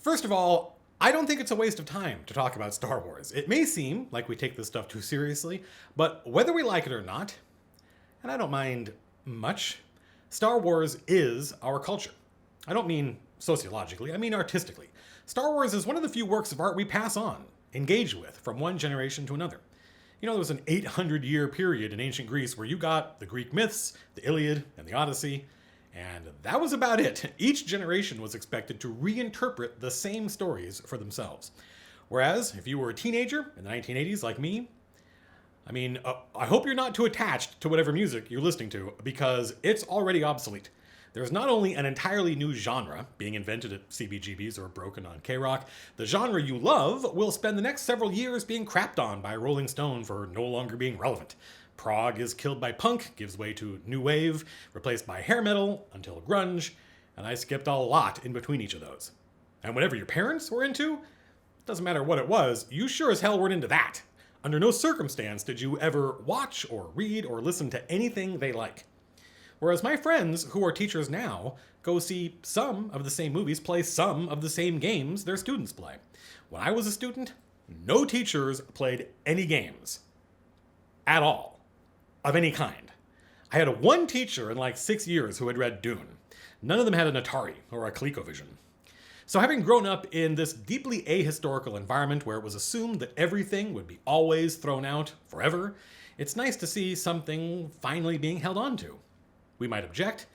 First of all, I don't think it's a waste of time to talk about Star Wars. It may seem like we take this stuff too seriously, but whether we like it or not, and I don't mind much, Star Wars is our culture. I don't mean sociologically, I mean artistically. Star Wars is one of the few works of art we pass on, engage with, from one generation to another. You know, there was an 800-year period in ancient Greece where you got the Greek myths, the Iliad, and the Odyssey, and that was about it. Each generation was expected to reinterpret the same stories for themselves. Whereas, if you were a teenager in the 1980s like me, I hope you're not too attached to whatever music you're listening to, because it's already obsolete. There's not only an entirely new genre being invented at CBGBs or broken on K-Rock, the genre you love will spend the next several years being crapped on by Rolling Stone for no longer being relevant. Prog is killed by punk, gives way to new wave, replaced by hair metal, until grunge, and I skipped a lot in between each of those. And whatever your parents were into, doesn't matter what it was, you sure as hell weren't into that. Under no circumstance did you ever watch or read or listen to anything they like. Whereas my friends, who are teachers now, go see some of the same movies, play some of the same games their students play. When I was a student, no teachers played any games. At all. Of any kind. I had one teacher in like 6 years who had read Dune. None of them had an Atari or a ColecoVision. So having grown up in this deeply ahistorical environment where it was assumed that everything would be always thrown out forever, it's nice to see something finally being held on to. We might object,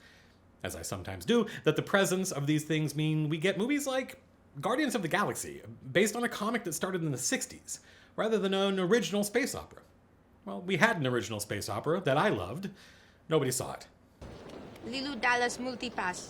as I sometimes do, that the presence of these things mean we get movies like Guardians of the Galaxy, based on a comic that started in the 60s, rather than an original space opera. Well, we had an original space opera that I loved. Nobody saw it. Lilu Dallas Multipass.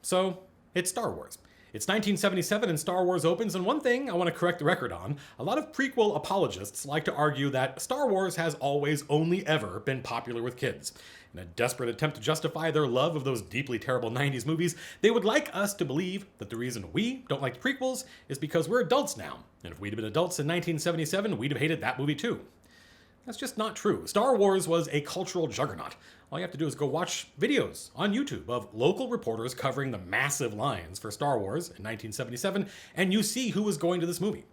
So, it's Star Wars. It's 1977 and Star Wars opens, and one thing I want to correct the record on, a lot of prequel apologists like to argue that Star Wars has always only ever been popular with kids. In a desperate attempt to justify their love of those deeply terrible 90s movies, they would like us to believe that the reason we don't like the prequels is because we're adults now, and if we'd have been adults in 1977, we'd have hated that movie too. That's just not true. Star Wars was a cultural juggernaut. All you have to do is go watch videos on YouTube of local reporters covering the massive lines for Star Wars in 1977, and you see who was going to this movie.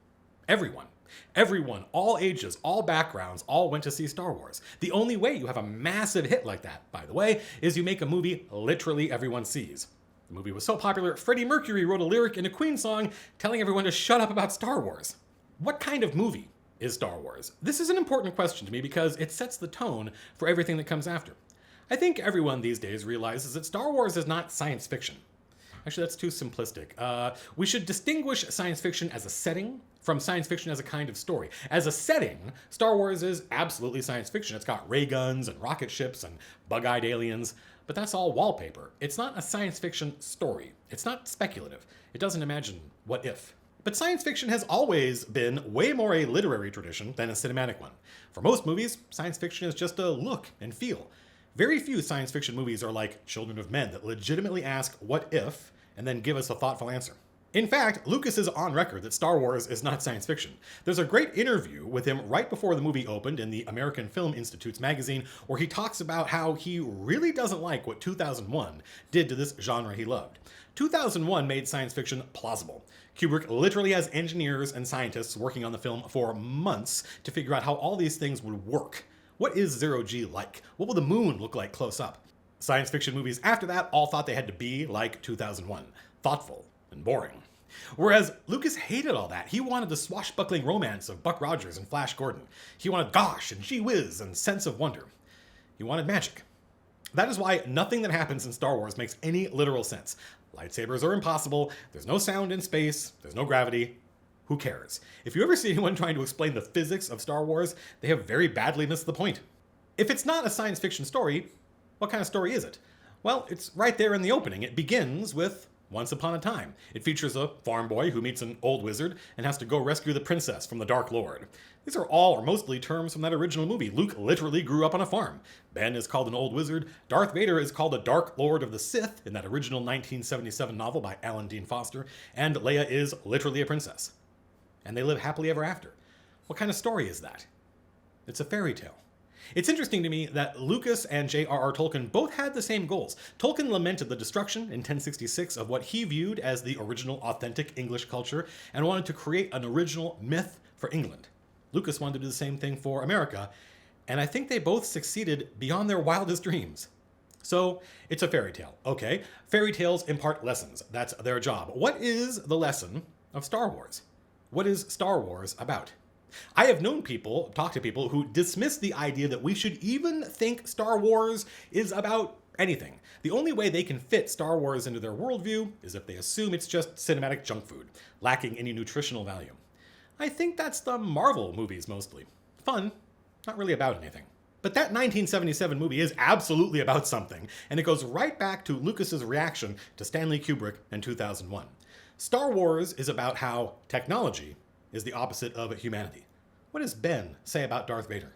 Everyone. Everyone, all ages, all backgrounds, all went to see Star Wars. The only way you have a massive hit like that, by the way, is you make a movie literally everyone sees. The movie was so popular, Freddie Mercury wrote a lyric in a Queen song telling everyone to shut up about Star Wars. What kind of movie is Star Wars? This is an important question to me because it sets the tone for everything that comes after. I think everyone these days realizes that Star Wars is not science fiction. Actually, that's too simplistic. We should distinguish science fiction as a setting from science fiction as a kind of story. As a setting, Star Wars is absolutely science fiction. It's got ray guns and rocket ships and bug-eyed aliens, but that's all wallpaper. It's not a science fiction story. It's not speculative. It doesn't imagine what if. But science fiction has always been way more a literary tradition than a cinematic one. For most movies, science fiction is just a look and feel. Very few science fiction movies are like Children of Men that legitimately ask what if and then give us a thoughtful answer. In fact, Lucas is on record that Star Wars is not science fiction. There's a great interview with him right before the movie opened in the American Film Institute's magazine where he talks about how he really doesn't like what 2001 did to this genre he loved. 2001 made science fiction plausible. Kubrick literally has engineers and scientists working on the film for months to figure out how all these things would work. What is zero-G like? What will the moon look like close up? Science fiction movies after that all thought they had to be like 2001. Thoughtful and boring. Whereas Lucas hated all that. He wanted the swashbuckling romance of Buck Rogers and Flash Gordon. He wanted gosh and gee whiz and sense of wonder. He wanted magic. That is why nothing that happens in Star Wars makes any literal sense. Lightsabers are impossible, there's no sound in space, there's no gravity. Who cares? If you ever see anyone trying to explain the physics of Star Wars, they have very badly missed the point. If it's not a science fiction story, what kind of story is it? Well, it's right there in the opening. It begins with Once Upon a Time. It features a farm boy who meets an old wizard and has to go rescue the princess from the Dark Lord. These are all or mostly terms from that original movie. Luke literally grew up on a farm. Ben is called an old wizard. Darth Vader is called a Dark Lord of the Sith in that original 1977 novel by Alan Dean Foster. And Leia is literally a princess. And they live happily ever after. What kind of story is that? It's a fairy tale. It's interesting to me that Lucas and J.R.R. Tolkien both had the same goals. Tolkien lamented the destruction in 1066 of what he viewed as the original authentic English culture and wanted to create an original myth for England. Lucas wanted to do the same thing for America, and I think they both succeeded beyond their wildest dreams. So, it's a fairy tale. Okay, fairy tales impart lessons. That's their job. What is the lesson of Star Wars? What is Star Wars about? I have known people, talked to people who dismiss the idea that we should even think Star Wars is about anything. The only way they can fit Star Wars into their worldview is if they assume it's just cinematic junk food, lacking any nutritional value. I think that's the Marvel movies mostly. Fun, not really about anything. But that 1977 movie is absolutely about something, and it goes right back to Lucas's reaction to Stanley Kubrick in 2001. Star Wars is about how technology is the opposite of humanity. What does Ben say about Darth Vader?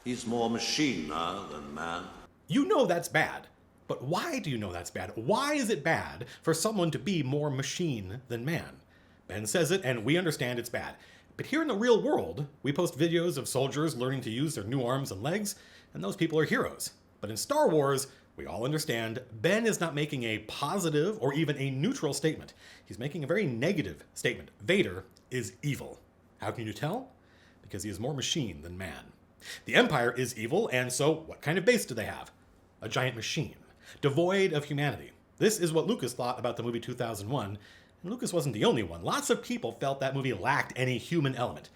He's more machine now than man. You know that's bad. But why do you know that's bad? Why is it bad for someone to be more machine than man? Ben says it, and we understand it's bad. But here in the real world, we post videos of soldiers learning to use their new arms and legs, and those people are heroes. But in Star Wars, we all understand Ben is not making a positive or even a neutral statement. He's making a very negative statement. Vader is evil. How can you tell? Because he is more machine than man. The Empire is evil, and so what kind of base do they have? A giant machine, devoid of humanity. This is what Lucas thought about the movie 2001, and Lucas wasn't the only one. Lots of people felt that movie lacked any human element.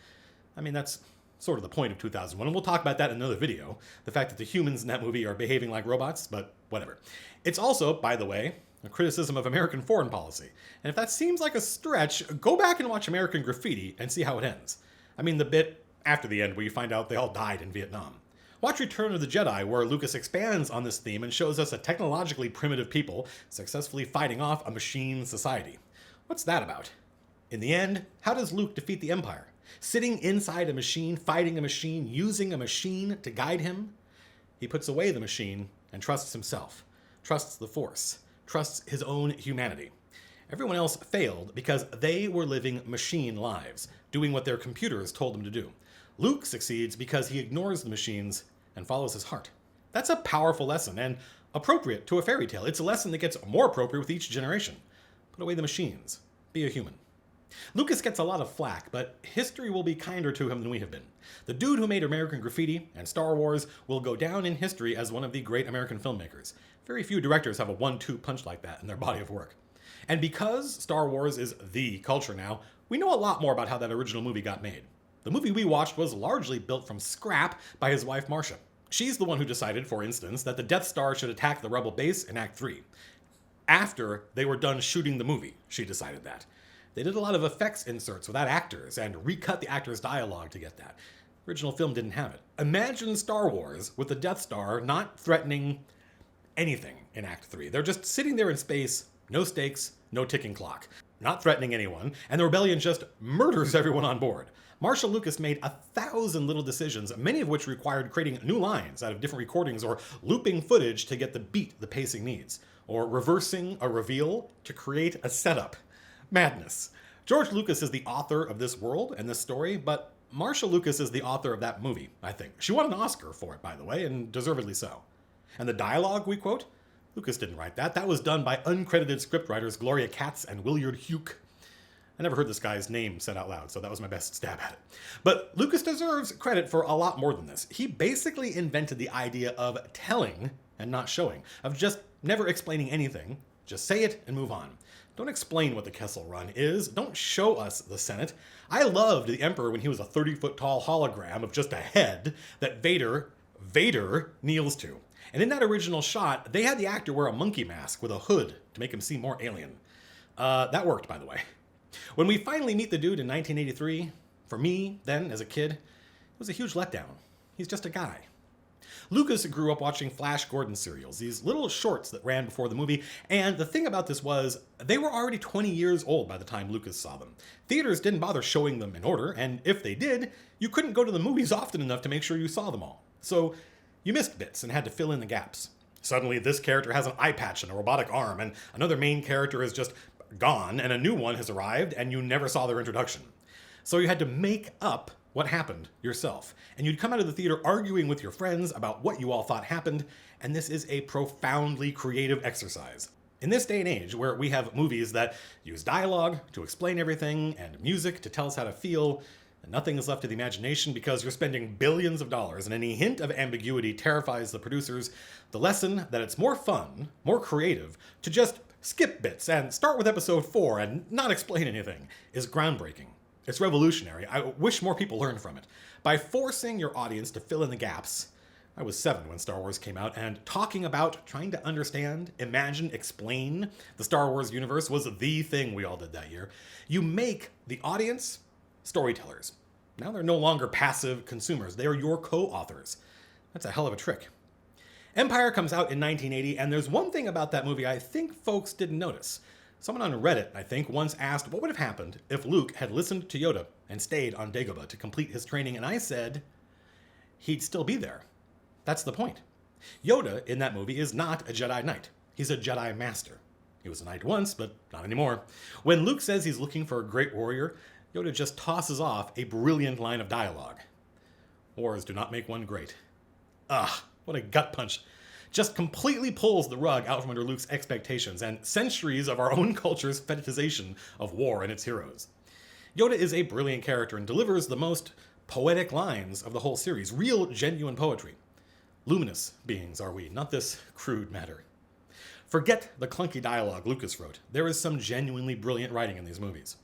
I mean, that's sort of the point of 2001, and we'll talk about that in another video. The fact that the humans in that movie are behaving like robots, but whatever. It's also, by the way, a criticism of American foreign policy. And if that seems like a stretch, go back and watch American Graffiti and see how it ends. I mean, the bit after the end where you find out they all died in Vietnam. Watch Return of the Jedi, where Lucas expands on this theme and shows us a technologically primitive people successfully fighting off a machine society. What's that about? In the end, how does Luke defeat the Empire? Sitting inside a machine, fighting a machine, using a machine to guide him? He puts away the machine and trusts himself, trusts the Force, trusts his own humanity. Everyone else failed because they were living machine lives, doing what their computers told them to do. Luke succeeds because he ignores the machines and follows his heart. That's a powerful lesson and appropriate to a fairy tale. It's a lesson that gets more appropriate with each generation. Put away the machines. Be a human. Lucas gets a lot of flack, but history will be kinder to him than we have been. The dude who made American Graffiti and Star Wars will go down in history as one of the great American filmmakers. Very few directors have a 1-2 punch like that in their body of work. And because Star Wars is the culture now, we know a lot more about how that original movie got made. The movie we watched was largely built from scrap by his wife Marcia. She's the one who decided, for instance, that the Death Star should attack the Rebel base in Act 3. After they were done shooting the movie, she decided that. They did a lot of effects inserts without actors and recut the actors' dialogue to get that. Original film didn't have it. Imagine Star Wars with the Death Star not threatening anything in Act 3. They're just sitting there in space, no stakes, no ticking clock, not threatening anyone, and the rebellion just murders everyone on board. Marshall Lucas made 1,000 little decisions, many of which required creating new lines out of different recordings or looping footage to get the beat the pacing needs, or reversing a reveal to create a setup. Madness. George Lucas is the author of this world and this story, but Marcia Lucas is the author of that movie, I think. She won an Oscar for it, by the way, and deservedly so. And the dialogue we quote? Lucas didn't write that. That was done by uncredited scriptwriters Gloria Katz and Willard Huke. I never heard this guy's name said out loud, so that was my best stab at it. But Lucas deserves credit for a lot more than this. He basically invented the idea of telling and not showing, of just never explaining anything. Just say it and move on. Don't explain what the Kessel Run is. Don't show us the Senate. I loved the Emperor when he was a 30-foot tall hologram of just a head that Vader kneels to. And in that original shot, they had the actor wear a monkey mask with a hood to make him seem more alien. That worked, by the way. When we finally meet the dude in 1983, for me, then, as a kid, it was a huge letdown. He's just a guy. Lucas grew up watching Flash Gordon serials, these little shorts that ran before the movie, and the thing about this was, they were already 20 years old by the time Lucas saw them. Theaters didn't bother showing them in order, and if they did, you couldn't go to the movies often enough to make sure you saw them all. So, you missed bits and had to fill in the gaps. Suddenly, this character has an eye patch and a robotic arm, and another main character is just gone, and a new one has arrived, and you never saw their introduction. So you had to make up what happened yourself. And you'd come out of the theater arguing with your friends about what you all thought happened, and this is a profoundly creative exercise. In this day and age, where we have movies that use dialogue to explain everything and music to tell us how to feel, and nothing is left to the imagination because you're spending billions of dollars and any hint of ambiguity terrifies the producers, the lesson that it's more fun, more creative, to just skip bits and start with episode 4 and not explain anything is groundbreaking. It's revolutionary. I wish more people learned from it. By forcing your audience to fill in the gaps, I was 7 when Star Wars came out, and talking about trying to understand, imagine, explain the Star Wars universe was the thing we all did that year. You make the audience storytellers. Now they're no longer passive consumers. They are your co-authors. That's a hell of a trick. Empire comes out in 1980, and there's one thing about that movie I think folks didn't notice. Someone on Reddit, I think, once asked what would have happened if Luke had listened to Yoda and stayed on Dagobah to complete his training, and I said he'd still be there. That's the point. Yoda in that movie is not a Jedi Knight. He's a Jedi Master. He was a Knight once, but not anymore. When Luke says he's looking for a great warrior, Yoda just tosses off a brilliant line of dialogue. Wars do not make one great. What a gut punch. Just completely pulls the rug out from under Luke's expectations and centuries of our own culture's fetishization of war and its heroes. Yoda is a brilliant character and delivers the most poetic lines of the whole series. Real, genuine poetry. Luminous beings are we, not this crude matter. Forget the clunky dialogue Lucas wrote. There is some genuinely brilliant writing in these movies.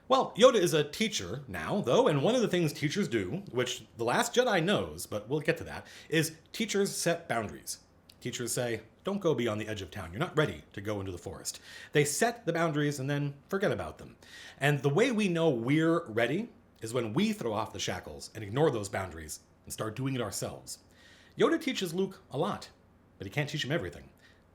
Well, Yoda is a teacher now, though, and one of the things teachers do, which The Last Jedi knows, but we'll get to that, is teachers set boundaries. Teachers say, don't go beyond the edge of town. You're not ready to go into the forest. They set the boundaries and then forget about them. And the way we know we're ready is when we throw off the shackles and ignore those boundaries and start doing it ourselves. Yoda teaches Luke a lot, but he can't teach him everything.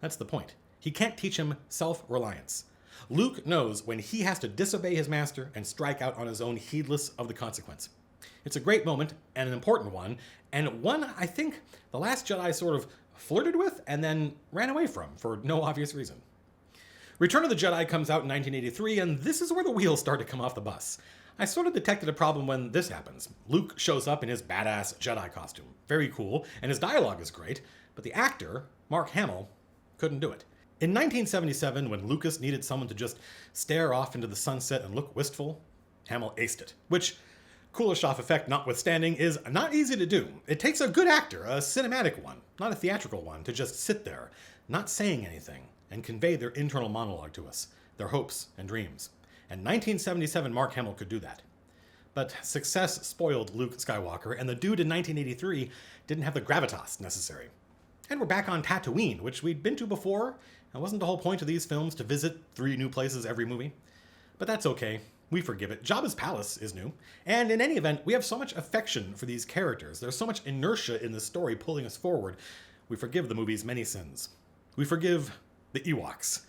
That's the point. He can't teach him self-reliance. Luke knows when he has to disobey his master and strike out on his own, heedless of the consequence. It's a great moment and an important one, and one I think The Last Jedi sort of flirted with and then ran away from for no obvious reason. Return of the Jedi comes out in 1983, and this is where the wheels start to come off the bus. I sort of detected a problem when this happens. Luke shows up in his badass Jedi costume. Very cool, and his dialogue is great, but the actor, Mark Hamill, couldn't do it. In 1977, when Lucas needed someone to just stare off into the sunset and look wistful, Hamill aced it, which, Kuleshov effect notwithstanding, is not easy to do. It takes a good actor, a cinematic one, not a theatrical one, to just sit there, not saying anything, and convey their internal monologue to us, their hopes and dreams. And 1977 Mark Hamill could do that. But success spoiled Luke Skywalker, and the dude in 1983 didn't have the gravitas necessary. And we're back on Tatooine, which we'd been to before, and wasn't the whole point of these films to visit 3 new places every movie? But that's okay. We forgive it. Jabba's palace is new. And in any event, we have so much affection for these characters. There's so much inertia in the story pulling us forward. We forgive the movie's many sins. We forgive the Ewoks.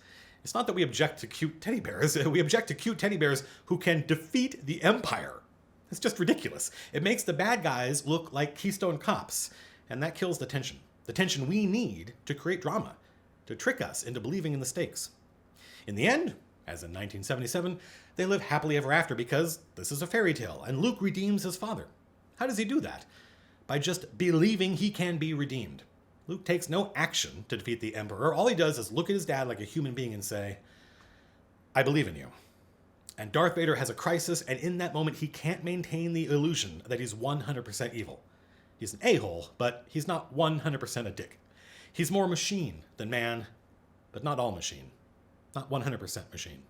It's not that we object to cute teddy bears. We object to cute teddy bears who can defeat the Empire. It's just ridiculous. It makes the bad guys look like Keystone Cops, and that kills the tension we need to create drama, to trick us into believing in the stakes. In the end, as in 1977, they live happily ever after because this is a fairy tale, and Luke redeems his father. How does he do that? By just believing he can be redeemed. Luke takes no action to defeat the Emperor. All he does is look at his dad like a human being and say, I believe in you. And Darth Vader has a crisis, and in that moment he can't maintain the illusion that he's 100% evil. He's an a-hole, but he's not 100% a dick. He's more machine than man, but not all machine. Not 100% machine.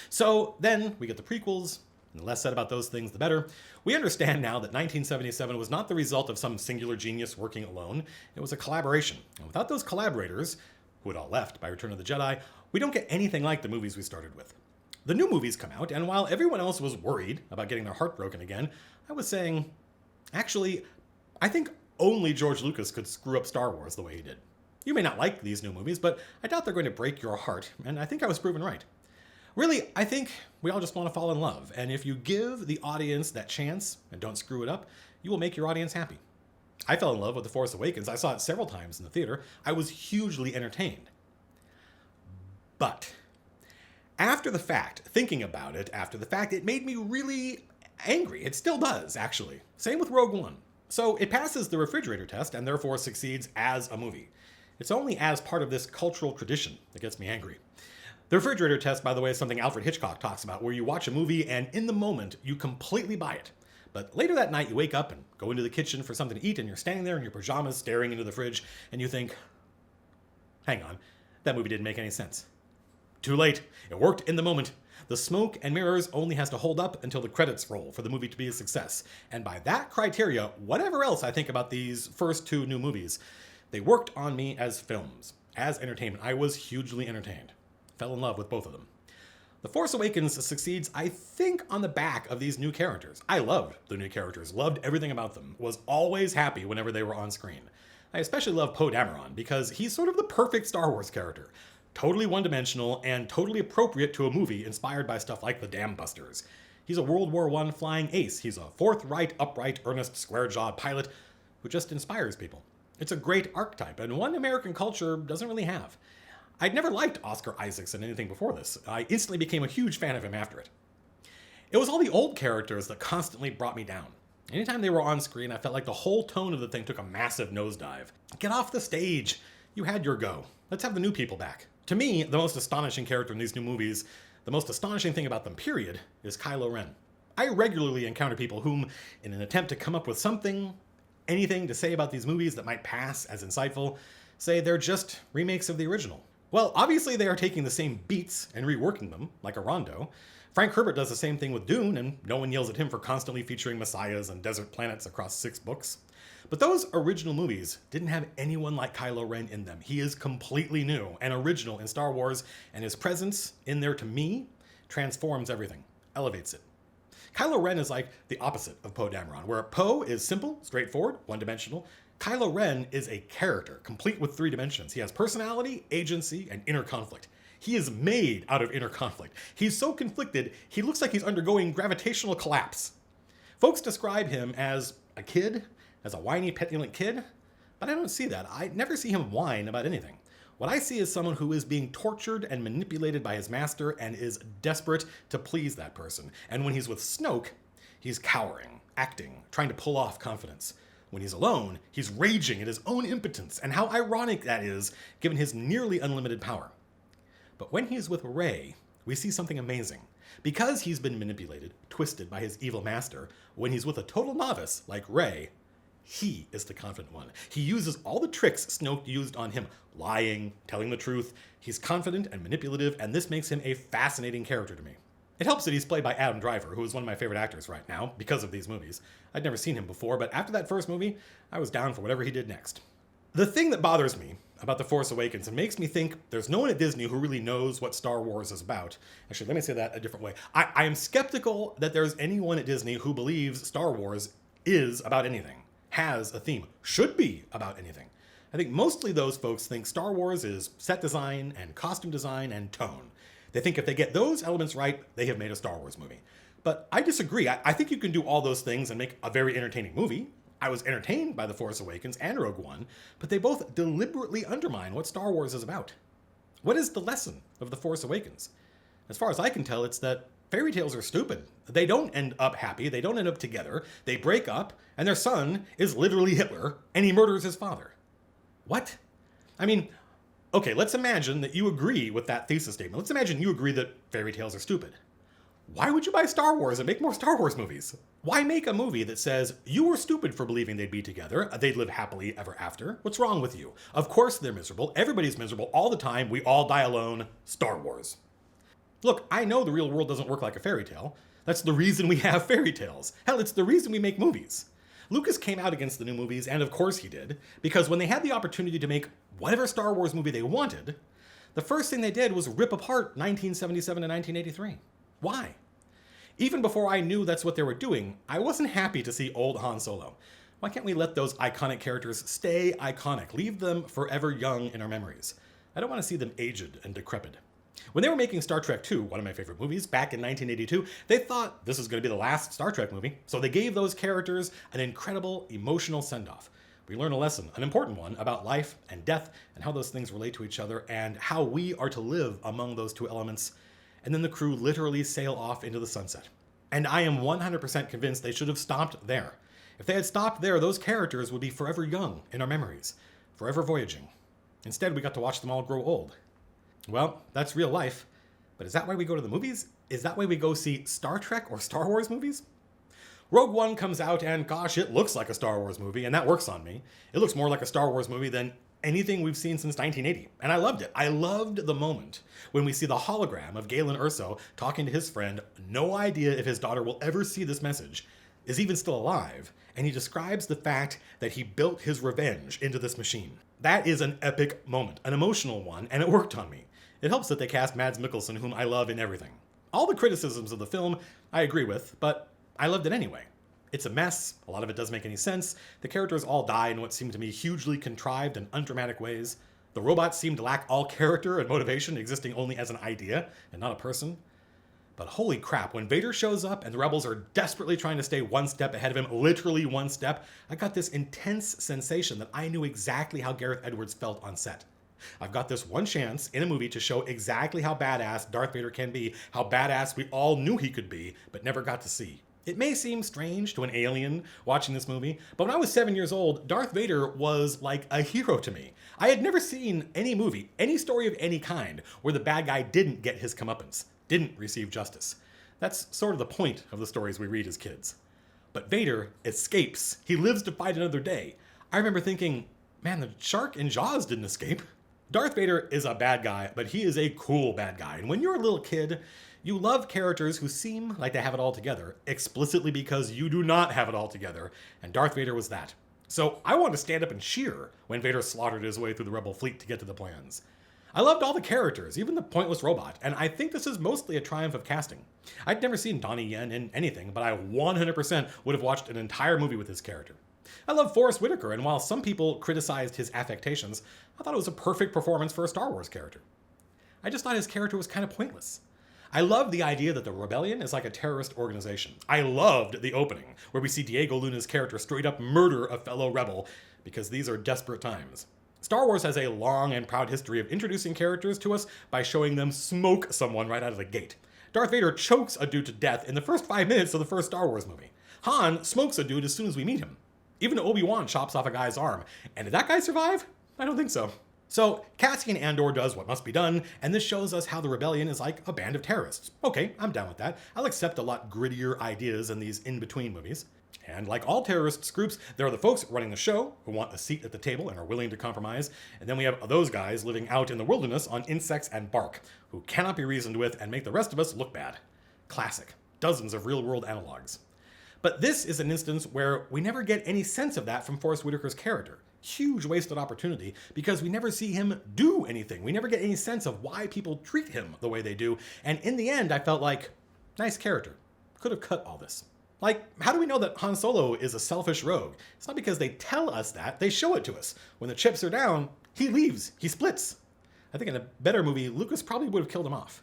So then we get the prequels, and the less said about those things, the better. We understand now that 1977 was not the result of some singular genius working alone. It was a collaboration. And without those collaborators, who had all left by Return of the Jedi, we don't get anything like the movies we started with. The new movies come out, and while everyone else was worried about getting their heart broken again, I was saying, actually, I think only George Lucas could screw up Star Wars the way he did. You may not like these new movies, but I doubt they're going to break your heart, and I think I was proven right. Really, I think we all just want to fall in love, and if you give the audience that chance and don't screw it up, you will make your audience happy. I fell in love with The Force Awakens. I saw it several times in the theater. I was hugely entertained. But after the fact, thinking about it after the fact, it made me really Angry. It still does, actually. Same with Rogue One. So it passes the refrigerator test and therefore succeeds as a movie. It's only as part of this cultural tradition that gets me angry. The refrigerator test, by the way, is something Alfred Hitchcock talks about, where you watch a movie and in the moment you completely buy it. But later that night you wake up and go into the kitchen for something to eat and you're standing there in your pajamas staring into the fridge and you think, hang on, that movie didn't make any sense. Too late. It worked in the moment. The smoke and mirrors only has to hold up until the credits roll for the movie to be a success. And by that criteria, whatever else I think about these first two new movies, they worked on me as films, as entertainment. I was hugely entertained. Fell in love with both of them. The Force Awakens succeeds, I think, on the back of these new characters. I loved the new characters, loved everything about them, was always happy whenever they were on screen. I especially love Poe Dameron because he's sort of the perfect Star Wars character. Totally one-dimensional and totally appropriate to a movie inspired by stuff like the Dam Busters. He's a World War I flying ace. He's a forthright, upright, earnest, square-jawed pilot who just inspires people. It's a great archetype, and one American culture doesn't really have. I'd never liked Oscar Isaacs in anything before this. I instantly became a huge fan of him after it. It was all the old characters that constantly brought me down. Anytime they were on screen, I felt like the whole tone of the thing took a massive nosedive. Get off the stage. You had your go. Let's have the new people back. To me, the most astonishing character in these new movies, the most astonishing thing about them, period, is Kylo Ren. I regularly encounter people whom, in an attempt to come up with something, anything to say about these movies that might pass as insightful, say they're just remakes of the original. Well, obviously they are taking the same beats and reworking them, like a rondo. Frank Herbert does the same thing with Dune, and no one yells at him for constantly featuring messiahs and desert planets across 6 books. But those original movies didn't have anyone like Kylo Ren in them. He is completely new and original in Star Wars, and his presence in there, to me, transforms everything, elevates it. Kylo Ren is like the opposite of Poe Dameron, where Poe is simple, straightforward, one-dimensional. Kylo Ren is a character, complete with 3 dimensions. He has personality, agency, and inner conflict. He is made out of inner conflict. He's so conflicted, he looks like he's undergoing gravitational collapse. Folks describe him as a kid, as a whiny, petulant kid, but I don't see that. I never see him whine about anything. What I see is someone who is being tortured and manipulated by his master and is desperate to please that person. And when he's with Snoke, he's cowering, acting, trying to pull off confidence. When he's alone, he's raging at his own impotence, and how ironic that is, given his nearly unlimited power. But when he's with Rey, we see something amazing. Because he's been manipulated, twisted by his evil master, when he's with a total novice like Rey, he is the confident one. He uses all the tricks Snoke used on him, lying, telling the truth. He's confident and manipulative, and this makes him a fascinating character to me. It helps that he's played by Adam Driver, who is one of my favorite actors right now, because of these movies. I'd never seen him before, but after that first movie, I was down for whatever he did next. The thing that bothers me about The Force Awakens and makes me think there's no one at Disney who really knows what Star Wars is about. Actually, let me say that a different way. I am skeptical that there's anyone at Disney who believes Star Wars is about anything, has a theme, should be about anything. I think mostly those folks think Star Wars is set design and costume design and tone. They think if they get those elements right, they have made a Star Wars movie. But I disagree. I think you can do all those things and make a very entertaining movie. I was entertained by The Force Awakens and Rogue One, but they both deliberately undermine what Star Wars is about. What is the lesson of The Force Awakens? As far as I can tell, it's that fairy tales are stupid. They don't end up happy, they don't end up together, they break up, and their son is literally Hitler, and he murders his father. What? I mean, okay, let's imagine that you agree with that thesis statement. Let's imagine you agree that fairy tales are stupid. Why would you buy Star Wars and make more Star Wars movies? Why make a movie that says, you were stupid for believing they'd be together, they'd live happily ever after? What's wrong with you? Of course they're miserable, everybody's miserable all the time, we all die alone. Star Wars. Look, I know the real world doesn't work like a fairy tale. That's the reason we have fairy tales. Hell, it's the reason we make movies. Lucas came out against the new movies, and of course he did, because when they had the opportunity to make whatever Star Wars movie they wanted, the first thing they did was rip apart 1977 and 1983. Why? Even before I knew that's what they were doing, I wasn't happy to see old Han Solo. Why can't we let those iconic characters stay iconic? Leave them forever young in our memories. I don't want to see them aged and decrepit. When they were making Star Trek II, one of my favorite movies, back in 1982, they thought this was going to be the last Star Trek movie, so they gave those characters an incredible emotional send-off. We learn a lesson, an important one, about life and death and how those things relate to each other and how we are to live among those two elements. And then the crew literally sail off into the sunset. And I am 100% convinced they should have stopped there. If they had stopped there, those characters would be forever young in our memories, forever voyaging. Instead, we got to watch them all grow old. Well, that's real life. But is that why we go to the movies? Is that why we go see Star Trek or Star Wars movies? Rogue One comes out and gosh, it looks like a Star Wars movie, and that works on me. It looks more like a Star Wars movie than anything we've seen since 1980. And I loved it. I loved the moment when we see the hologram of Galen Erso talking to his friend, no idea if his daughter will ever see this message, is even still alive, and he describes the fact that he built his revenge into this machine. That is an epic moment, an emotional one, and it worked on me. It helps that they cast Mads Mikkelsen, whom I love in everything. All the criticisms of the film I agree with, but I loved it anyway. It's a mess, a lot of it doesn't make any sense, the characters all die in what seem to me hugely contrived and undramatic ways, the robots seem to lack all character and motivation, existing only as an idea and not a person. But holy crap, when Vader shows up and the rebels are desperately trying to stay one step ahead of him, literally one step, I got this intense sensation that I knew exactly how Gareth Edwards felt on set. I've got this one chance in a movie to show exactly how badass Darth Vader can be, how badass we all knew he could be, but never got to see. It may seem strange to an alien watching this movie, but when I was 7 years old, Darth Vader was like a hero to me. I had never seen any movie, any story of any kind, where the bad guy didn't get his comeuppance, didn't receive justice. That's sort of the point of the stories we read as kids. But Vader escapes. He lives to fight another day. I remember thinking, man, the shark in Jaws didn't escape. Darth Vader is a bad guy, but he is a cool bad guy. And when you're a little kid, you love characters who seem like they have it all together, explicitly because you do not have it all together, and Darth Vader was that. So I wanted to stand up and cheer when Vader slaughtered his way through the rebel fleet to get to the plans. I loved all the characters, even the pointless robot, and I think this is mostly a triumph of casting. I'd never seen Donnie Yen in anything, but I 100% would have watched an entire movie with his character. I love Forrest Whitaker, and while some people criticized his affectations, I thought it was a perfect performance for a Star Wars character. I just thought his character was kind of pointless. I loved the idea that the rebellion is like a terrorist organization. I loved the opening, where we see Diego Luna's character straight up murder a fellow rebel, because these are desperate times. Star Wars has a long and proud history of introducing characters to us by showing them smoke someone right out of the gate. Darth Vader chokes a dude to death in the first 5 minutes of the first Star Wars movie. Han smokes a dude as soon as we meet him. Even Obi-Wan chops off a guy's arm. And did that guy survive? I don't think so. So, Cassian Andor does what must be done, and this shows us how the rebellion is like a band of terrorists. Okay, I'm down with that. I'll accept a lot grittier ideas in these in-between movies. And like all terrorist groups, there are the folks running the show who want a seat at the table and are willing to compromise. And then we have those guys living out in the wilderness on insects and bark, who cannot be reasoned with and make the rest of us look bad. Classic. Dozens of real-world analogs. But this is an instance where we never get any sense of that from Forrest Whitaker's character. Huge wasted opportunity, because we never see him do anything. We never get any sense of why people treat him the way they do. And in the end, I felt like, nice character. Could have cut all this. Like, how do we know that Han Solo is a selfish rogue? It's not because they tell us that, they show it to us. When the chips are down, he leaves, he splits. I think in a better movie, Lucas probably would have killed him off.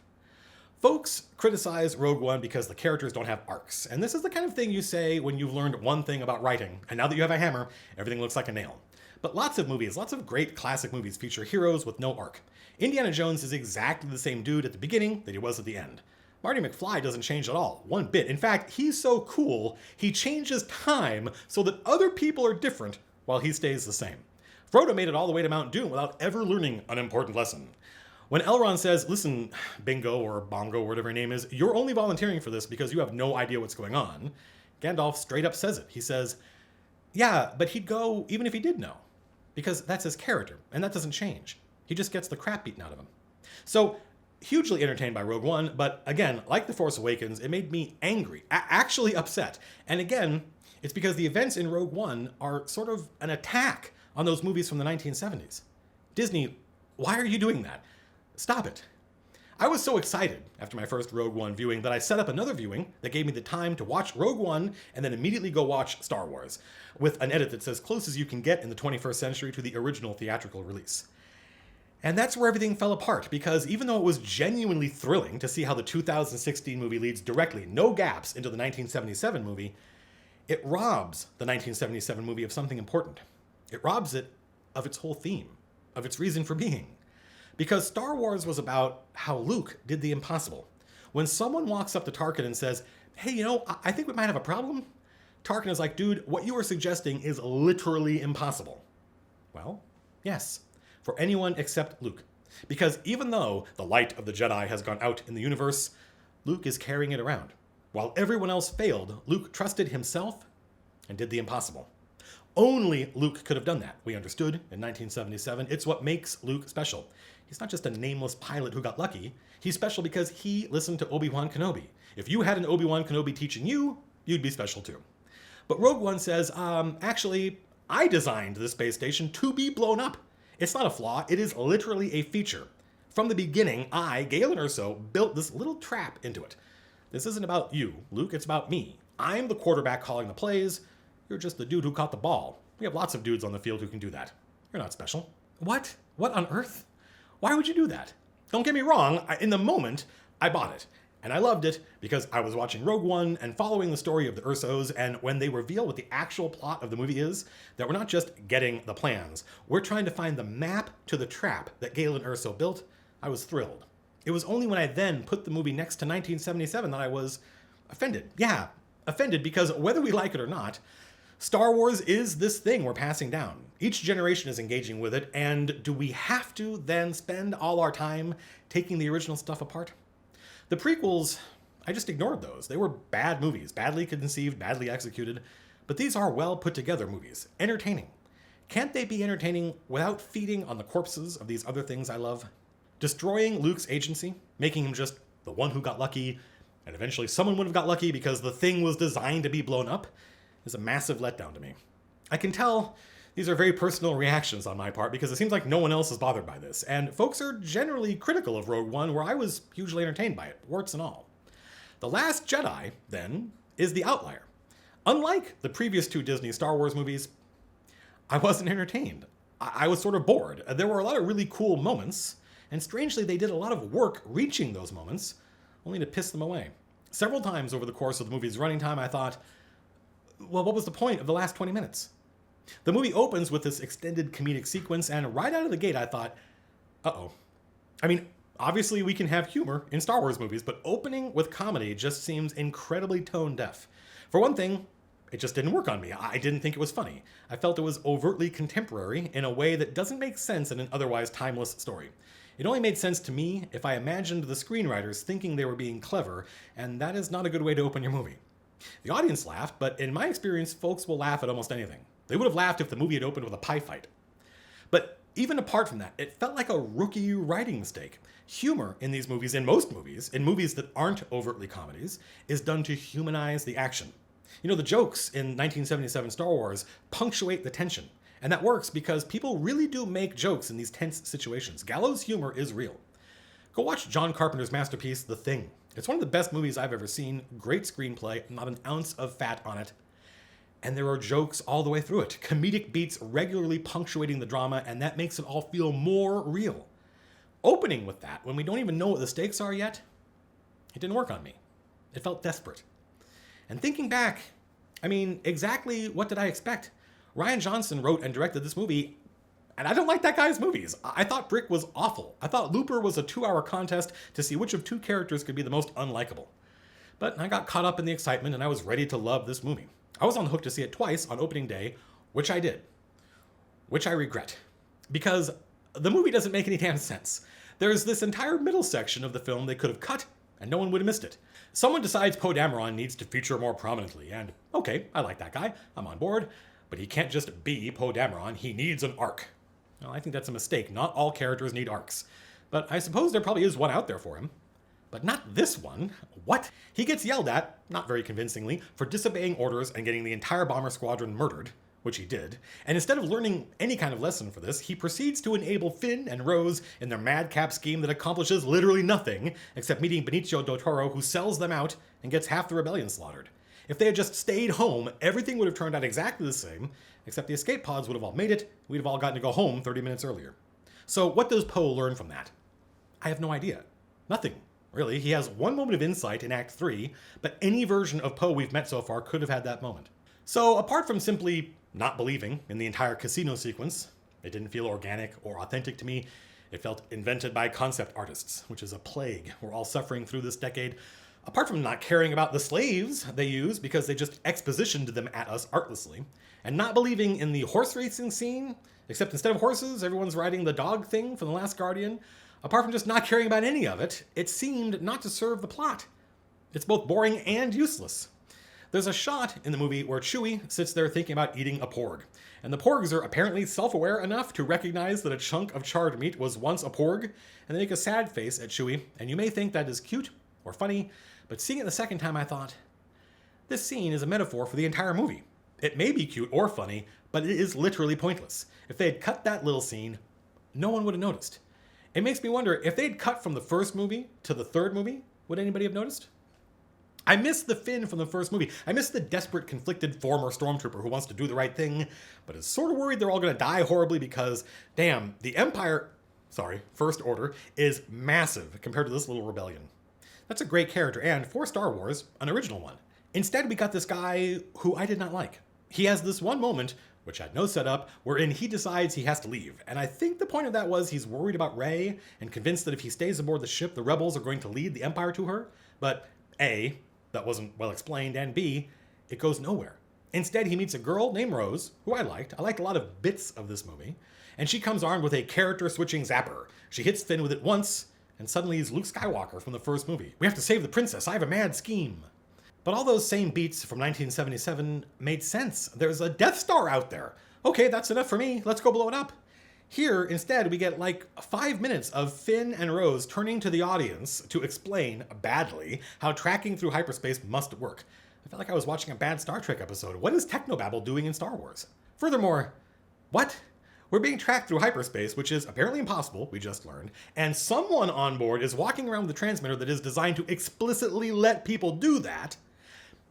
Folks criticize Rogue One because the characters don't have arcs, and this is the kind of thing you say when you've learned one thing about writing, and now that you have a hammer, everything looks like a nail. But lots of movies, lots of great classic movies feature heroes with no arc. Indiana Jones is exactly the same dude at the beginning that he was at the end. Marty McFly doesn't change at all, one bit. In fact, he's so cool, he changes time so that other people are different while he stays the same. Frodo made it all the way to Mount Doom without ever learning an important lesson. When Elrond says, listen, Bingo or Bongo, or whatever your name is, you're only volunteering for this because you have no idea what's going on, Gandalf straight up says it. He says, yeah, but he'd go even if he did know, because that's his character, and that doesn't change. He just gets the crap beaten out of him. So, hugely entertained by Rogue One, but again, like The Force Awakens, it made me angry, actually upset. And again, it's because the events in Rogue One are sort of an attack on those movies from the 1970s. Disney, why are you doing that? Stop it. I was so excited after my first Rogue One viewing that I set up another viewing that gave me the time to watch Rogue One and then immediately go watch Star Wars, with an edit that's as close as you can get in the 21st century to the original theatrical release. And that's where everything fell apart, because even though it was genuinely thrilling to see how the 2016 movie leads directly, no gaps, into the 1977 movie, it robs the 1977 movie of something important. It robs it of its whole theme, of its reason for being. Because Star Wars was about how Luke did the impossible. When someone walks up to Tarkin and says, hey, I think we might have a problem, Tarkin is like, dude, what you are suggesting is literally impossible. Well, yes, for anyone except Luke. Because even though the light of the Jedi has gone out in the universe, Luke is carrying it around. While everyone else failed, Luke trusted himself and did the impossible. Only Luke could have done that, we understood in 1977. It's what makes Luke special. He's not just a nameless pilot who got lucky. He's special because he listened to Obi-Wan Kenobi. If you had an Obi-Wan Kenobi teaching you, you'd be special too. But Rogue One says, actually, I designed this space station to be blown up. It's not a flaw, it is literally a feature. From the beginning, Galen Erso, built this little trap into it. This isn't about you, Luke, it's about me. I'm the quarterback calling the plays. You're just the dude who caught the ball. We have lots of dudes on the field who can do that. You're not special. What? What on earth? Why would you do that? Don't get me wrong, in the moment, I bought it. And I loved it because I was watching Rogue One and following the story of the Ursos, and when they reveal what the actual plot of the movie is, that we're not just getting the plans, we're trying to find the map to the trap that Galen Erso built, I was thrilled. It was only when I then put the movie next to 1977 that I was offended. Yeah, offended, because whether we like it or not, Star Wars is this thing we're passing down. Each generation is engaging with it, and do we have to then spend all our time taking the original stuff apart? The prequels, I just ignored those. They were bad movies, badly conceived, badly executed, but these are well put together movies, entertaining. Can't they be entertaining without feeding on the corpses of these other things I love? Destroying Luke's agency, making him just the one who got lucky, and eventually someone would have got lucky because the thing was designed to be blown up, is a massive letdown to me. I can tell these are very personal reactions on my part because it seems like no one else is bothered by this, and folks are generally critical of Rogue One, where I was hugely entertained by it, warts and all. The Last Jedi, then, is the outlier. Unlike the previous two Disney Star Wars movies, I wasn't entertained. I was sort of bored. There were a lot of really cool moments, and strangely they did a lot of work reaching those moments, only to piss them away. Several times over the course of the movie's running time, I thought, well, what was the point of the last 20 minutes? The movie opens with this extended comedic sequence, and right out of the gate I thought, uh-oh. I mean, obviously we can have humor in Star Wars movies, but opening with comedy just seems incredibly tone deaf. For one thing, it just didn't work on me. I didn't think it was funny. I felt it was overtly contemporary in a way that doesn't make sense in an otherwise timeless story. It only made sense to me if I imagined the screenwriters thinking they were being clever, and that is not a good way to open your movie. The audience laughed, but in my experience, folks will laugh at almost anything. They would have laughed if the movie had opened with a pie fight. But even apart from that, it felt like a rookie writing mistake. Humor in these movies, in most movies, in movies that aren't overtly comedies, is done to humanize the action. The jokes in 1977 Star Wars punctuate the tension. And that works because people really do make jokes in these tense situations. Gallows humor is real. Go watch John Carpenter's masterpiece, The Thing. It's one of the best movies I've ever seen. Great screenplay, not an ounce of fat on it. And there are jokes all the way through it. Comedic beats regularly punctuating the drama, and that makes it all feel more real. Opening with that, when we don't even know what the stakes are yet, it didn't work on me. It felt desperate. And thinking back, exactly what did I expect? Rian Johnson wrote and directed this movie, and I don't like that guy's movies. I thought Brick was awful. I thought Looper was a 2-hour contest to see which of two characters could be the most unlikable. But I got caught up in the excitement, and I was ready to love this movie. I was on the hook to see it twice on opening day, which I did. Which I regret. Because the movie doesn't make any damn sense. There's this entire middle section of the film they could have cut, and no one would have missed it. Someone decides Poe Dameron needs to feature more prominently, and okay, I like that guy, I'm on board, but he can't just be Poe Dameron, he needs an arc. Well, I think that's a mistake. Not all characters need arcs. But I suppose there probably is one out there for him. But not this one. What? He gets yelled at, not very convincingly, for disobeying orders and getting the entire bomber squadron murdered, which he did. And instead of learning any kind of lesson for this, he proceeds to enable Finn and Rose in their madcap scheme that accomplishes literally nothing, except meeting Benicio del Toro, who sells them out and gets half the rebellion slaughtered. If they had just stayed home, everything would have turned out exactly the same, except the escape pods would have all made it, we'd have all gotten to go home 30 minutes earlier. So what does Poe learn from that? I have no idea. Nothing. Really, he has one moment of insight in Act 3, but any version of Poe we've met so far could have had that moment. So apart from simply not believing in the entire casino sequence, it didn't feel organic or authentic to me, It felt invented by concept artists, which is a plague we're all suffering through this decade. Apart from not caring about the slaves they use because they just expositioned them at us artlessly, and not believing in the horse racing scene, except instead of horses, everyone's riding the dog thing from The Last Guardian. Apart from just not caring about any of it, it seemed not to serve the plot. It's both boring and useless. There's a shot in the movie where Chewie sits there thinking about eating a porg, and the porgs are apparently self-aware enough to recognize that a chunk of charred meat was once a porg, and they make a sad face at Chewie, and you may think that is cute or funny, but seeing it the second time I thought, this scene is a metaphor for the entire movie. It may be cute or funny, but it is literally pointless. If they had cut that little scene, no one would have noticed. It makes me wonder, if they'd cut from the first movie to the third movie, would anybody have noticed? I miss the Finn from the first movie. I miss the desperate, conflicted former stormtrooper who wants to do the right thing, but is sort of worried they're all going to die horribly because, damn, the First Order, is massive compared to this little rebellion. That's a great character, and for Star Wars, an original one. Instead, we got this guy who I did not like. He has this one moment, which had no setup, wherein he decides he has to leave. And I think the point of that was he's worried about Rey and convinced that if he stays aboard the ship, the rebels are going to lead the Empire to her. But A, that wasn't well explained, and B, it goes nowhere. Instead, he meets a girl named Rose, who I liked. I liked a lot of bits of this movie. And she comes armed with a character-switching zapper. She hits Finn with it once, and suddenly he's Luke Skywalker from the first movie. We have to save the princess. I have a mad scheme. But all those same beats from 1977 made sense. There's a Death Star out there. Okay, that's enough for me. Let's go blow it up. Here, instead, we get like 5 minutes of Finn and Rose turning to the audience to explain, badly, how tracking through hyperspace must work. I felt like I was watching a bad Star Trek episode. What is technobabble doing in Star Wars? Furthermore, what? We're being tracked through hyperspace, which is apparently impossible, we just learned, and someone on board is walking around with a transmitter that is designed to explicitly let people do that,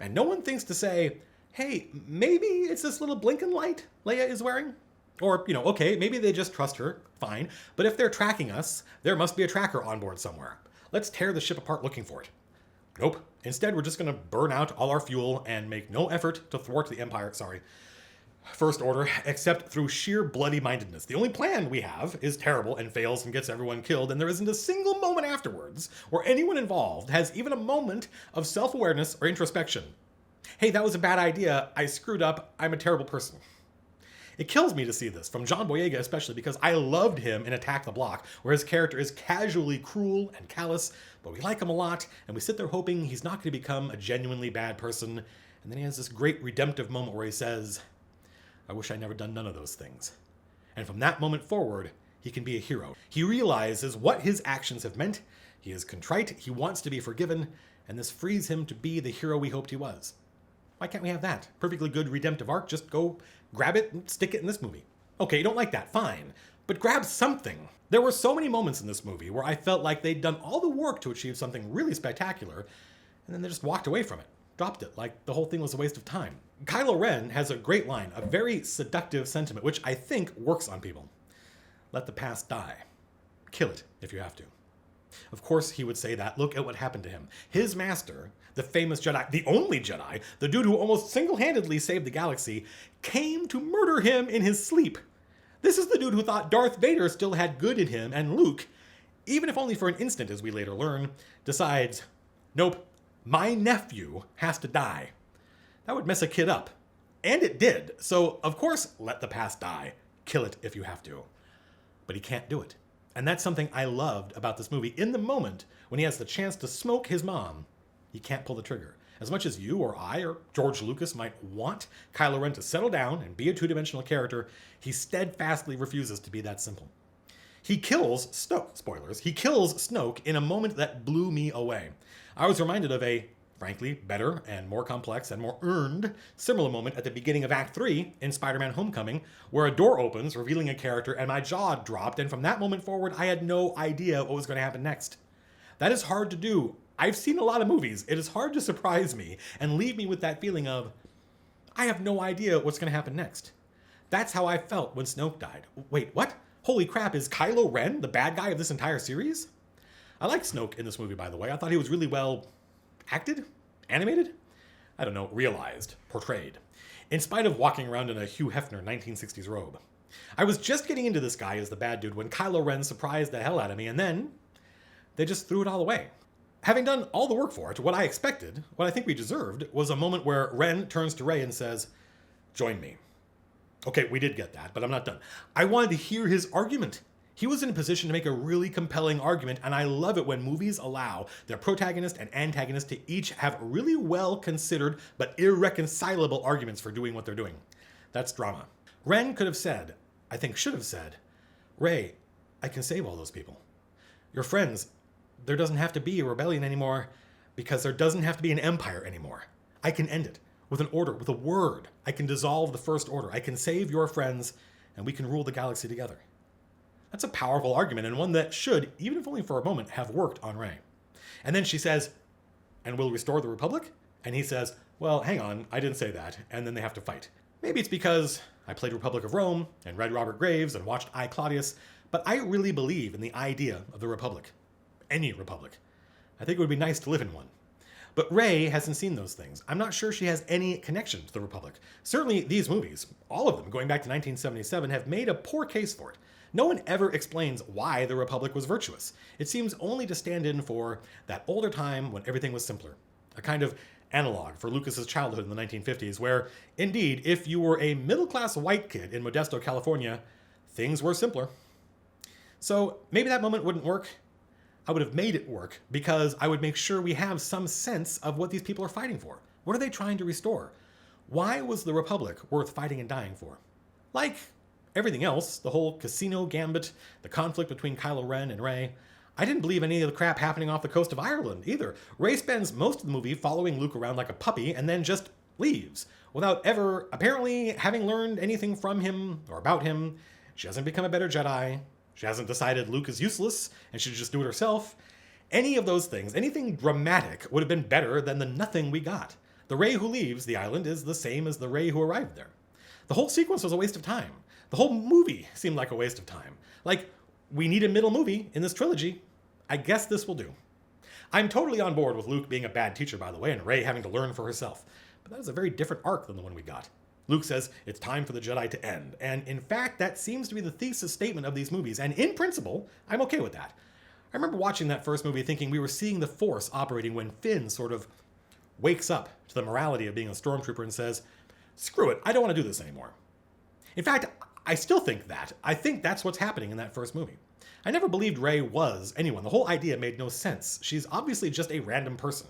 and no one thinks to say, hey, maybe it's this little blinking light Leia is wearing? Or, okay, maybe they just trust her, fine, but if they're tracking us, there must be a tracker on board somewhere. Let's tear the ship apart looking for it. Nope. Instead, we're just going to burn out all our fuel and make no effort to thwart the First Order, except through sheer bloody-mindedness. The only plan we have is terrible and fails and gets everyone killed, and there isn't a single moment afterwards where anyone involved has even a moment of self-awareness or introspection. Hey, that was a bad idea. I screwed up. I'm a terrible person. It kills me to see this, from John Boyega especially, because I loved him in Attack the Block, where his character is casually cruel and callous, but we like him a lot, and we sit there hoping he's not going to become a genuinely bad person, and then he has this great redemptive moment where he says, I wish I'd never done none of those things. And from that moment forward, he can be a hero. He realizes what his actions have meant, he is contrite, he wants to be forgiven, and this frees him to be the hero we hoped he was. Why can't we have that? Perfectly good redemptive arc, just go grab it and stick it in this movie. Okay, you don't like that, fine. But grab something. There were so many moments in this movie where I felt like they'd done all the work to achieve something really spectacular, and then they just walked away from it. Dropped it, like the whole thing was a waste of time. Kylo Ren has a great line, a very seductive sentiment, which I think works on people. Let the past die. Kill it if you have to. Of course he would say that. Look at what happened to him. His master, the famous Jedi, the only Jedi, the dude who almost single-handedly saved the galaxy, came to murder him in his sleep. This is the dude who thought Darth Vader still had good in him, and Luke, even if only for an instant as we later learn, decides, nope, my nephew has to die. That would mess a kid up. And it did. So, of course, let the past die. Kill it if you have to. But he can't do it. And that's something I loved about this movie. In the moment, when he has the chance to smoke his mom, he can't pull the trigger. As much as you or I or George Lucas might want Kylo Ren to settle down and be a two-dimensional character, he steadfastly refuses to be that simple. He kills Snoke, spoilers, he kills Snoke in a moment that blew me away. I was reminded of a, frankly, better and more complex and more earned similar moment at the beginning of Act 3 in Spider-Man Homecoming, where a door opens, revealing a character, and my jaw dropped, and from that moment forward, I had no idea what was going to happen next. That is hard to do. I've seen a lot of movies. It is hard to surprise me and leave me with that feeling of, I have no idea what's going to happen next. That's how I felt when Snoke died. Wait, what? Holy crap, is Kylo Ren the bad guy of this entire series? I like Snoke in this movie, by the way. I thought he was really well acted? Animated? I don't know, realized, portrayed. In spite of walking around in a Hugh Hefner 1960s robe. I was just getting into this guy as the bad dude when Kylo Ren surprised the hell out of me, and then they just threw it all away. Having done all the work for it, what I expected, what I think we deserved, was a moment where Ren turns to Rey and says, "Join me." Okay, we did get that, but I'm not done. I wanted to hear his argument. He was in a position to make a really compelling argument, and I love it when movies allow their protagonist and antagonist to each have really well-considered but irreconcilable arguments for doing what they're doing. That's drama. Ren could have said, I think should have said, "Rey, I can save all those people. Your friends, there doesn't have to be a rebellion anymore because there doesn't have to be an empire anymore. I can end it with an order, with a word. I can dissolve the First Order. I can save your friends, and we can rule the galaxy together." That's a powerful argument, and one that should, even if only for a moment, have worked on Rey. And then she says, "And we'll restore the Republic?" And he says, "Well, hang on, I didn't say that." And then they have to fight. Maybe it's because I played Republic of Rome and read Robert Graves and watched I, Claudius, but I really believe in the idea of the Republic. Any Republic. I think it would be nice to live in one. But Rey hasn't seen those things. I'm not sure she has any connection to the Republic. Certainly these movies, all of them going back to 1977, have made a poor case for it. No one ever explains why the Republic was virtuous. It seems only to stand in for that older time when everything was simpler. A kind of analog for Lucas's childhood in the 1950s, where, indeed, if you were a middle-class white kid in Modesto, California, things were simpler. So maybe that moment wouldn't work. I would have made it work because I would make sure we have some sense of what these people are fighting for. What are they trying to restore? Why was the Republic worth fighting and dying for? Like everything else, the whole casino gambit, the conflict between Kylo Ren and Rey, I didn't believe any of the crap happening off the coast of Ireland either. Rey spends most of the movie following Luke around like a puppy and then just leaves without ever apparently having learned anything from him or about him. She hasn't become a better Jedi. She hasn't decided Luke is useless and should just do it herself. Any of those things, anything dramatic, would have been better than the nothing we got. The Rey who leaves the island is the same as the Rey who arrived there. The whole sequence was a waste of time. The whole movie seemed like a waste of time. Like, we need a middle movie in this trilogy. I guess this will do. I'm totally on board with Luke being a bad teacher, by the way, and Rey having to learn for herself. But that is a very different arc than the one we got. Luke says it's time for the Jedi to end. And in fact, that seems to be the thesis statement of these movies. And in principle, I'm okay with that. I remember watching that first movie thinking we were seeing the Force operating when Finn sort of wakes up to the morality of being a stormtrooper and says, "Screw it, I don't want to do this anymore." In fact, I still think that. I think that's what's happening in that first movie. I never believed Rey was anyone. The whole idea made no sense. She's obviously just a random person.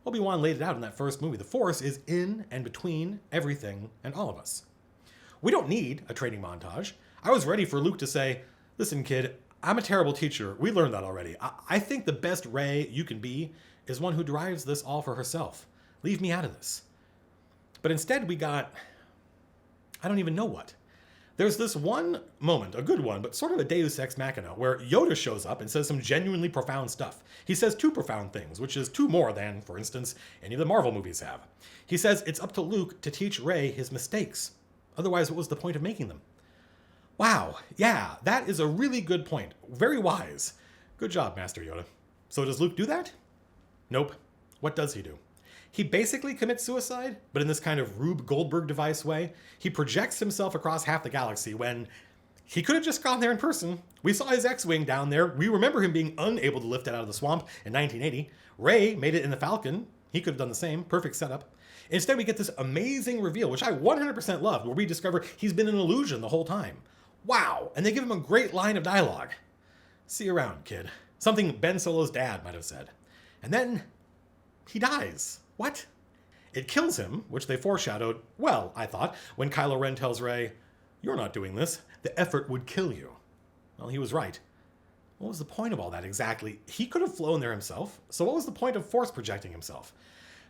Obi-Wan laid it out in that first movie. The Force is in and between everything and all of us. We don't need a training montage. I was ready for Luke to say, "Listen, kid, I'm a terrible teacher. We learned that already. I think the best Rey you can be is one who drives this all for herself. Leave me out of this." But instead we got, I don't even know what. There's this one moment, a good one, but sort of a deus ex machina, where Yoda shows up and says some genuinely profound stuff. He says two profound things, which is two more than, for instance, any of the Marvel movies have. He says it's up to Luke to teach Rey his mistakes. Otherwise, what was the point of making them? Wow, yeah, that is a really good point. Very wise. Good job, Master Yoda. So does Luke do that? Nope. What does he do? He basically commits suicide, but in this kind of Rube Goldberg device way. He projects himself across half the galaxy when he could have just gone there in person. We saw his X-Wing down there. We remember him being unable to lift it out of the swamp in 1980. Rey made it in the Falcon. He could have done the same. Perfect setup. Instead, we get this amazing reveal, which I 100% loved, where we discover he's been an illusion the whole time. Wow. And they give him a great line of dialogue. "See you around, kid." Something Ben Solo's dad might have said. And then he dies. What? It kills him, which they foreshadowed, well, I thought, when Kylo Ren tells Rey, "You're not doing this. The effort would kill you." Well, he was right. What was the point of all that exactly? He could have flown there himself, so what was the point of force projecting himself?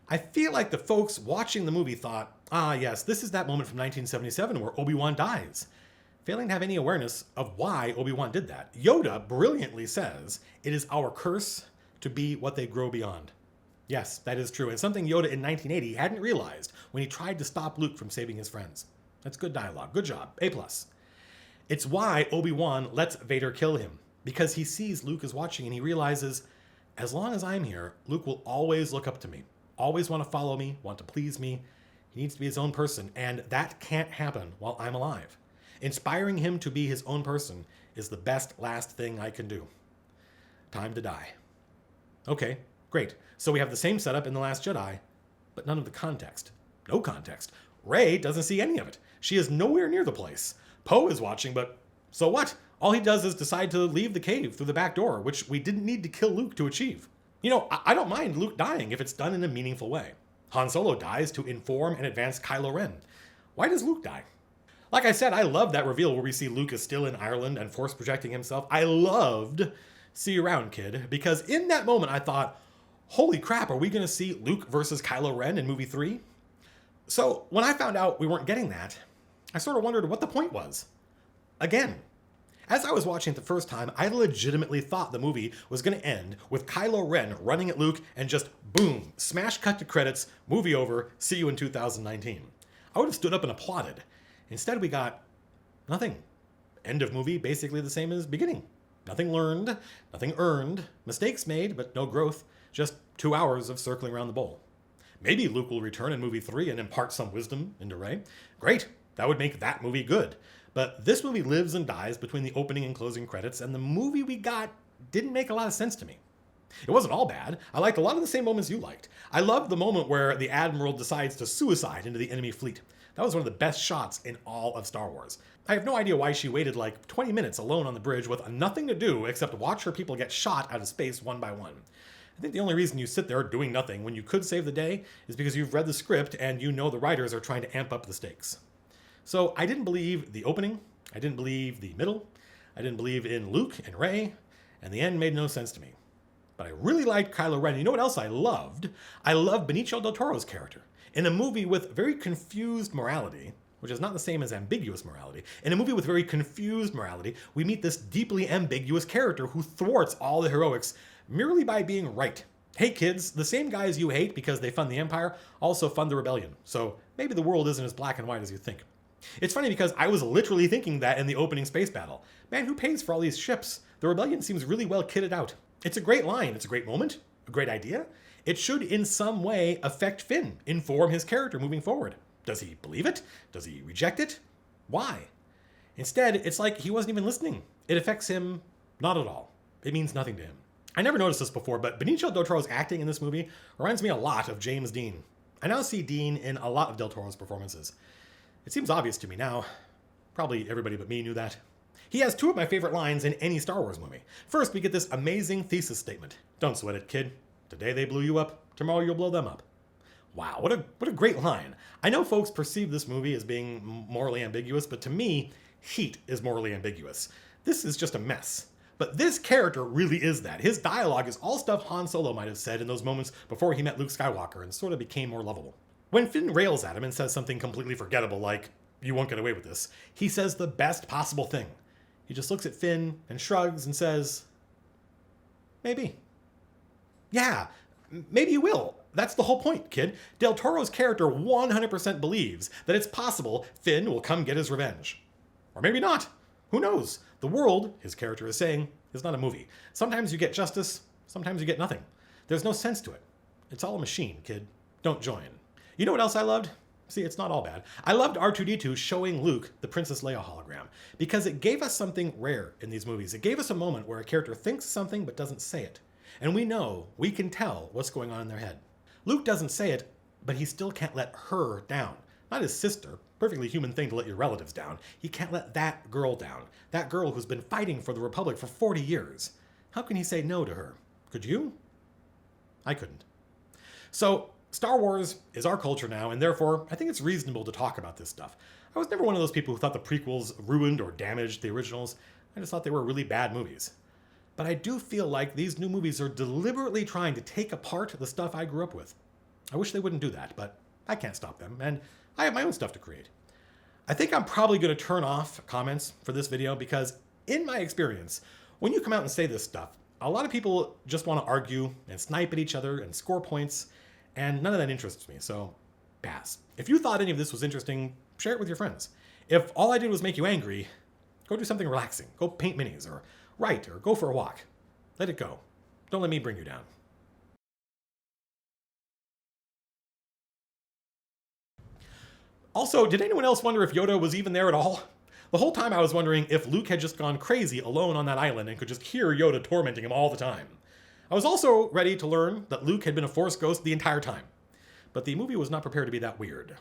I feel like the folks watching the movie thought, yes, this is that moment from 1977 where Obi-Wan dies, failing to have any awareness of why Obi-Wan did that. Yoda brilliantly says, "It is our curse to be what they grow beyond." Yes, that is true, and something Yoda in 1980 hadn't realized when he tried to stop Luke from saving his friends. That's good dialogue. Good job. A+. It's why Obi-Wan lets Vader kill him, because he sees Luke is watching and he realizes, as long as I'm here, Luke will always look up to me, always want to follow me, want to please me. He needs to be his own person, and that can't happen while I'm alive. Inspiring him to be his own person is the best last thing I can do. Time to die. Okay, great. So we have the same setup in The Last Jedi, but none of the context. No context. Rey doesn't see any of it. She is nowhere near the place. Poe is watching, but so what? All he does is decide to leave the cave through the back door, which we didn't need to kill Luke to achieve. You know, I don't mind Luke dying if it's done in a meaningful way. Han Solo dies to inform and advance Kylo Ren. Why does Luke die? Like I said, I love that reveal where we see Luke is still in Ireland and force projecting himself. I loved See You Around, Kid, because in that moment I thought, holy crap, are we going to see Luke versus Kylo Ren in movie 3? So when I found out we weren't getting that, I sort of wondered what the point was. Again, as I was watching it the first time, I legitimately thought the movie was going to end with Kylo Ren running at Luke and just boom, smash cut to credits, movie over, see you in 2019. I would have stood up and applauded. Instead, we got nothing. End of movie, basically the same as beginning. Nothing learned, nothing earned, mistakes made, but no growth. Just 2 hours of circling around the bowl. Maybe Luke will return in movie 3 and impart some wisdom into Rey. Great, that would make that movie good. But this movie lives and dies between the opening and closing credits, and the movie we got didn't make a lot of sense to me. It wasn't all bad. I liked a lot of the same moments you liked. I loved the moment where the Admiral decides to suicide into the enemy fleet. That was one of the best shots in all of Star Wars. I have no idea why she waited like 20 minutes alone on the bridge with nothing to do except watch her people get shot out of space one by one. I think the only reason you sit there doing nothing when you could save the day is because you've read the script and you know the writers are trying to amp up the stakes. So I didn't believe the opening, I didn't believe the middle, I didn't believe in Luke and Rey, and the end made no sense to me. But I really liked Kylo Ren. You know what else I loved? I loved Benicio del Toro's character. In a movie with very confused morality, which is not the same as ambiguous morality, in a movie with very confused morality, we meet this deeply ambiguous character who thwarts all the heroics merely by being right. Hey kids, the same guys you hate because they fund the Empire also fund the rebellion. So maybe the world isn't as black and white as you think. It's funny because I was literally thinking that in the opening space battle. Man, who pays for all these ships? The rebellion seems really well kitted out. It's a great line, it's a great moment, a great idea. It should in some way affect Finn, inform his character moving forward. Does he believe it? Does he reject it? Why? Instead, it's like he wasn't even listening. It affects him not at all. It means nothing to him. I never noticed this before, but Benicio del Toro's acting in this movie reminds me a lot of James Dean. I now see Dean in a lot of del Toro's performances. It seems obvious to me now. Probably everybody but me knew that. He has two of my favorite lines in any Star Wars movie. First, we get this amazing thesis statement. Don't sweat it, kid. Today they blew you up, tomorrow you'll blow them up. Wow, what a great line. I know folks perceive this movie as being morally ambiguous, but to me, Heat is morally ambiguous. This is just a mess. But this character really is that. His dialogue is all stuff Han Solo might have said in those moments before he met Luke Skywalker and sort of became more lovable. When Finn rails at him and says something completely forgettable like, "You won't get away with this," he says the best possible thing. He just looks at Finn and shrugs and says, maybe. Yeah, maybe you will. That's the whole point, kid. Del Toro's character 100% believes that it's possible Finn will come get his revenge. Or maybe not. Who knows? The world, his character is saying, is not a movie. Sometimes you get justice, sometimes you get nothing. There's no sense to it. It's all a machine, kid. Don't join. You know what else I loved? See, it's not all bad. I loved R2-D2 showing Luke the Princess Leia hologram because it gave us something rare in these movies. It gave us a moment where a character thinks something but doesn't say it. And we can tell what's going on in their head. Luke doesn't say it, but he still can't let her down. Not his sister, perfectly human thing to let your relatives down. He can't let that girl down. That girl who's been fighting for the Republic for 40 years. How can he say no to her? Could you? I couldn't. So, Star Wars is our culture now, and therefore, I think it's reasonable to talk about this stuff. I was never one of those people who thought the prequels ruined or damaged the originals. I just thought they were really bad movies. But I do feel like these new movies are deliberately trying to take apart the stuff I grew up with. I wish they wouldn't do that, but I can't stop them, and I have my own stuff to create. I think I'm probably going to turn off comments for this video because, in my experience, when you come out and say this stuff, a lot of people just want to argue and snipe at each other and score points, and none of that interests me, so pass. If you thought any of this was interesting, share it with your friends. If all I did was make you angry, go do something relaxing. Go paint minis, or write, or go for a walk. Let it go. Don't let me bring you down. Also, did anyone else wonder if Yoda was even there at all? The whole time I was wondering if Luke had just gone crazy alone on that island and could just hear Yoda tormenting him all the time. I was also ready to learn that Luke had been a Force ghost the entire time. But the movie was not prepared to be that weird.